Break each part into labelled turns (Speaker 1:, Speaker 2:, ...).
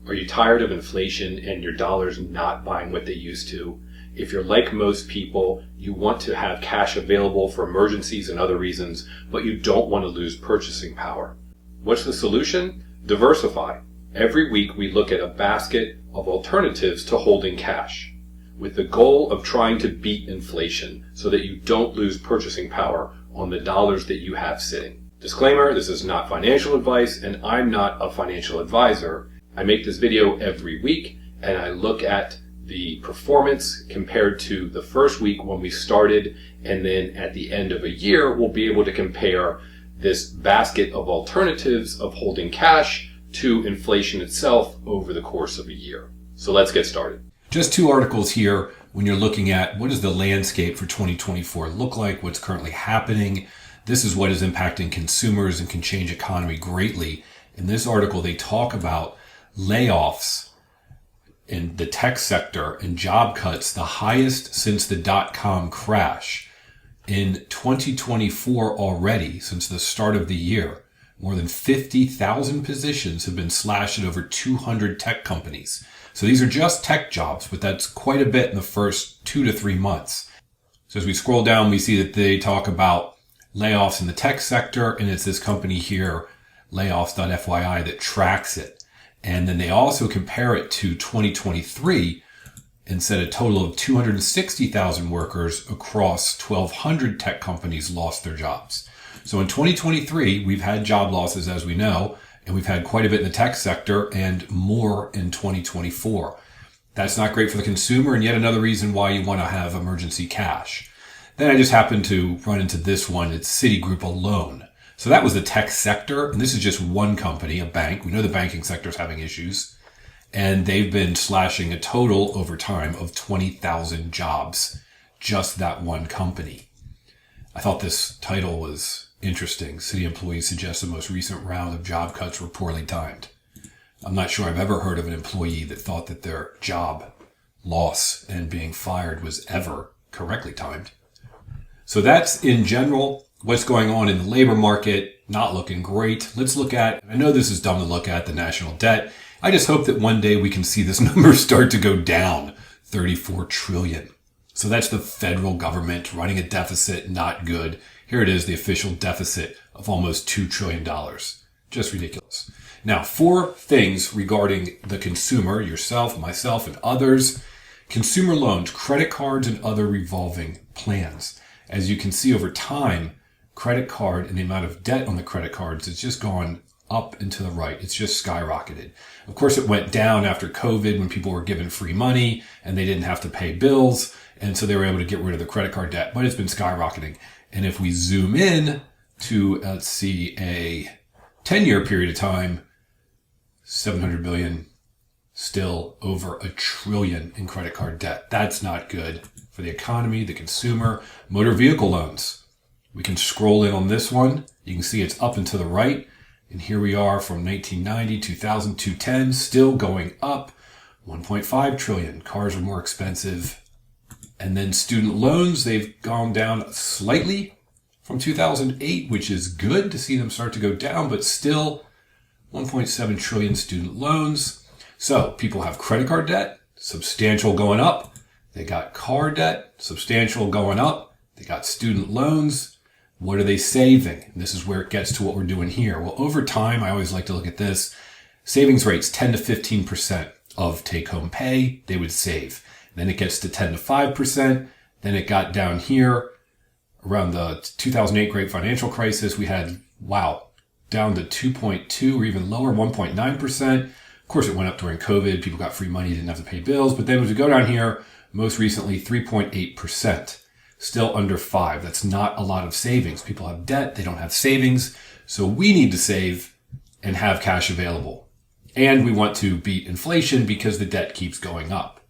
Speaker 1: Are you tired of inflation and your dollars not buying what they used to? If you're like most people, you want to have cash available for emergencies and other reasons, but you don't want to lose purchasing power. What's the solution? Diversify. Every week we look at a basket of alternatives to holding cash, with the goal of trying to beat inflation so that you don't lose purchasing power on the dollars that you have sitting. Disclaimer, this is not financial advice and I'm not a financial advisor. I make this video every week and I look at the performance compared to the first week when we started, and then at the end of a year we'll be able to compare this basket of alternatives of holding cash to inflation itself over the course of a year. So let's get started.
Speaker 2: Just two articles here when you're looking at what does the landscape for 2024 look like, what's currently happening. This is what is impacting consumers and can change economy greatly. In this article, they talk about layoffs in the tech sector and job cuts, the highest since the dot-com crash. In 2024 already, since the start of the year, more than 50,000 positions have been slashed at over 200 tech companies. So these are just tech jobs, but that's quite a bit in the first 2 to 3 months. So as we scroll down, we see that they talk about layoffs in the tech sector, and it's this company here, layoffs.fyi, that tracks it. And then they also compare it to 2023 and said a total of 260,000 workers across 1,200 tech companies lost their jobs. So in 2023, we've had job losses, as we know, and we've had quite a bit in the tech sector and more in 2024. That's not great for the consumer, and yet another reason why you want to have emergency cash. Then I just happened to run into this one. It's Citigroup alone. So that was the tech sector, and this is just one company, a bank. We know the banking sector is having issues, and they've been slashing a total over time of 20,000 jobs, just that one company. I thought this title was interesting. Citi employees suggest the most recent round of job cuts were poorly timed. I'm not sure I've ever heard of an employee that thought that their job loss and being fired was ever correctly timed. So that's in general what's going on in the labor market. Not looking great. Let's look at, I know this is dumb to look at, the national debt. I just hope that one day we can see this number start to go down. 34 trillion. So that's the federal government running a deficit, not good. Here it is, the official deficit of almost $2 trillion. Just ridiculous. Now, 4 things regarding the consumer, yourself, myself, and others. Consumer loans, credit cards, and other revolving plans. As you can see over time, credit card and the amount of debt on the credit cards has just gone up and to the right. It's just skyrocketed. Of course, it went down after COVID when people were given free money and they didn't have to pay bills. And so they were able to get rid of the credit card debt, but it's been skyrocketing. And if we zoom in to, let's see, a 10-year period of time, 700 billion, still over $1 trillion in credit card debt. That's not good for the economy, the consumer. Motor vehicle loans. We can scroll in on this one. You can see it's up and to the right. And here we are from 1990, 2000, 2010, still going up. 1.5 trillion. Cars are more expensive. And then student loans, they've gone down slightly from 2008, which is good to see them start to go down, but still 1.7 trillion student loans. So people have credit card debt, substantial going up. They got car debt, substantial going up. They got student loans. What are they saving? And this is where it gets to what we're doing here. Well, over time, I always like to look at this. Savings rates, 10 to 15% of take-home pay, they would save. Then it gets to 10 to 5%. Then it got down here around the 2008 great financial crisis. We had, down to 2.2 or even lower, 1.9%. Of course, it went up during COVID. People got free money, didn't have to pay bills. But then as we go down here, most recently, 3.8%. Still under 5. That's not a lot of savings. People have debt. They don't have savings. So we need to save and have cash available. And we want to beat inflation because the debt keeps going up.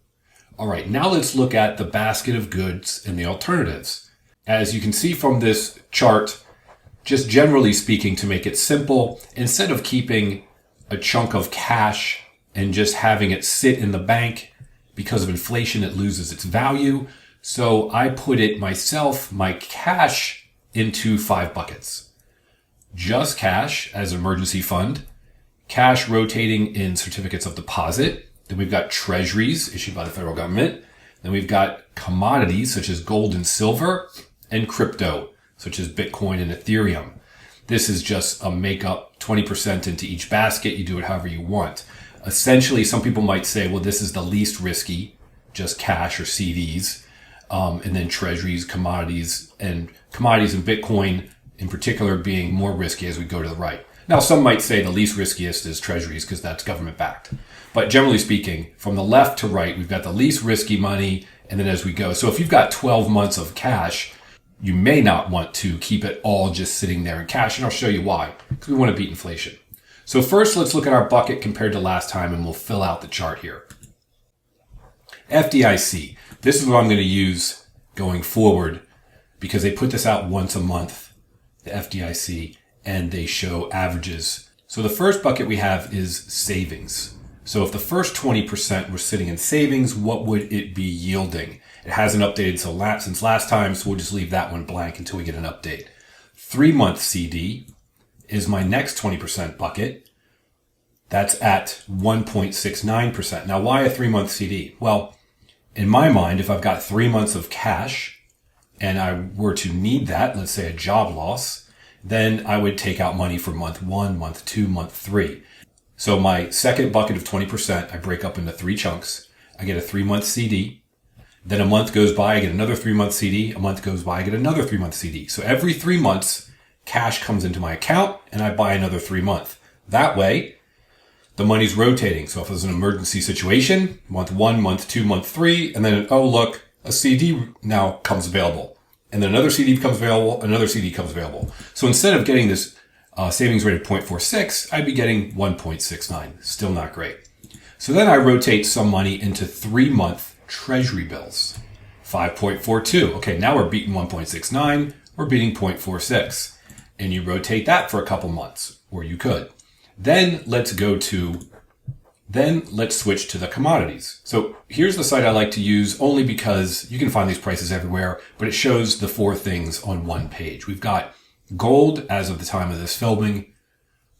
Speaker 2: All right, now let's look at the basket of goods and the alternatives. As you can see from this chart, just generally speaking, to make it simple, instead of keeping a chunk of cash and just having it sit in the bank, because of inflation, it loses its value. So I put it myself, my cash, into 5 buckets. Just cash as emergency fund, cash rotating in certificates of deposit. Then we've got treasuries issued by the federal government. Then we've got commodities such as gold and silver, and crypto such as Bitcoin and Ethereum. This is just a make up 20% into each basket. You do it however you want. Essentially, some people might say, well, this is the least risky, just cash or CDs, and then treasuries, commodities and Bitcoin in particular being more risky as we go to the right. Now, some might say the least riskiest is treasuries because that's government backed. But generally speaking, from the left to right, we've got the least risky money, and then as we go. So if you've got 12 months of cash, you may not want to keep it all just sitting there in cash, and I'll show you why, because we want to beat inflation. So first, let's look at our bucket compared to last time, and we'll fill out the chart here. FDIC. This is what I'm going to use going forward because they put this out once a month, the FDIC, and they show averages. So the first bucket we have is savings. So if the first 20% were sitting in savings, what would it be yielding? It hasn't updated since last time, so we'll just leave that one blank until we get an update. 3-month CD is my next 20% bucket. That's at 1.69%. Now, why a 3-month CD? Well, in my mind, if I've got 3 months of cash and I were to need that, let's say a job loss, then I would take out money for month 1, month 2, month 3. So my second bucket of 20%, I break up into 3 chunks. I get a 3-month CD. Then a month goes by, I get another 3-month CD. A month goes by, I get another 3-month CD. So every 3 months, cash comes into my account and I buy another 3 month. That way, the money's rotating. So if there's an emergency situation, month 1, month 2, month 3, and then, oh look, a CD now comes available. And then another CD becomes available, another CD comes available. So instead of getting this savings rate of 0.46, I'd be getting 1.69. Still not great. So then I rotate some money into 3-month treasury bills. 5.42. Okay, now we're beating 1.69. We're beating 0.46. And you rotate that for a couple months, or you could. Then let's switch to the commodities. So here's the site I like to use only because you can find these prices everywhere, but it shows the 4 things on one page. We've got gold, as of the time of this filming,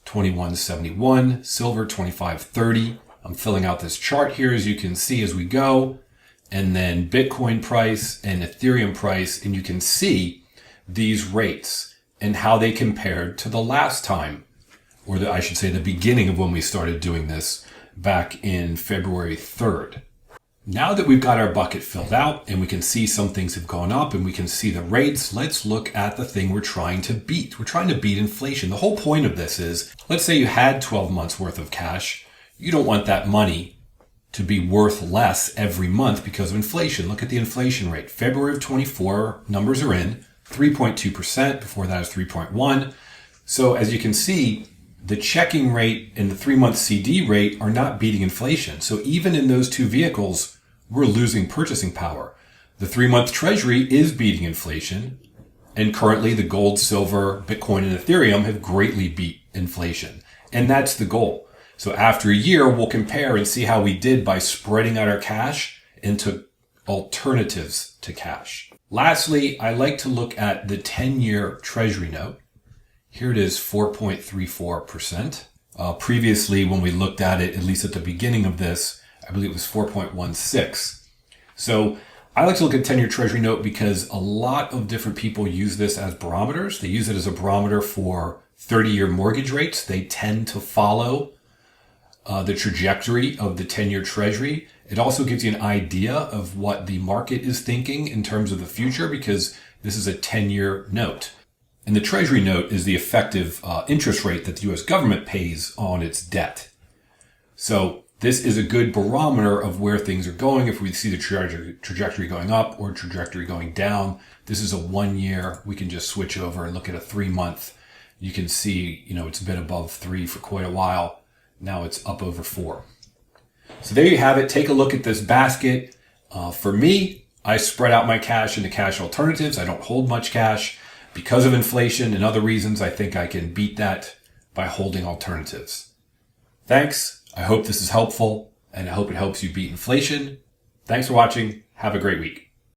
Speaker 2: 21.71, silver 25.30. I'm filling out this chart here as you can see as we go, and then Bitcoin price and Ethereum price, and you can see these rates and how they compared to the last time, or I should say the beginning of when we started doing this back in February 3rd. Now that we've got our bucket filled out and we can see some things have gone up and we can see the rates, let's look at the thing we're trying to beat. We're trying to beat inflation. The whole point of this is, let's say you had 12 months worth of cash. You don't want that money to be worth less every month because of inflation. Look at the inflation rate. February of 24, numbers are in, 3.2%. Before that is 3.1. So as you can see, the checking rate and the 3-month CD rate are not beating inflation. So even in those two vehicles, we're losing purchasing power. The 3-month treasury is beating inflation. And currently the gold, silver, Bitcoin, and Ethereum have greatly beat inflation. And that's the goal. So after a year, we'll compare and see how we did by spreading out our cash into alternatives to cash. Lastly, I like to look at the 10-year treasury note. Here it is, 4.34%. Previously, when we looked at it, at least at the beginning of this, I believe it was 4.16. So I like to look at 10-year treasury note because a lot of different people use this as barometers. They use it as a barometer for 30-year mortgage rates. They tend to follow the trajectory of the 10-year treasury. It also gives you an idea of what the market is thinking in terms of the future because this is a 10-year note. And the treasury note is the effective interest rate that the U.S. government pays on its debt. So this is a good barometer of where things are going. If we see the trajectory going up or trajectory going down, this is a 1 year. We can just switch over and look at a 3-month. You can see, it's been above 3 for quite a while. Now it's up over 4. So there you have it. Take a look at this basket. For me, I spread out my cash into cash alternatives. I don't hold much cash. Because of inflation and other reasons, I think I can beat that by holding alternatives. Thanks. I hope this is helpful, and I hope it helps you beat inflation. Thanks for watching. Have a great week.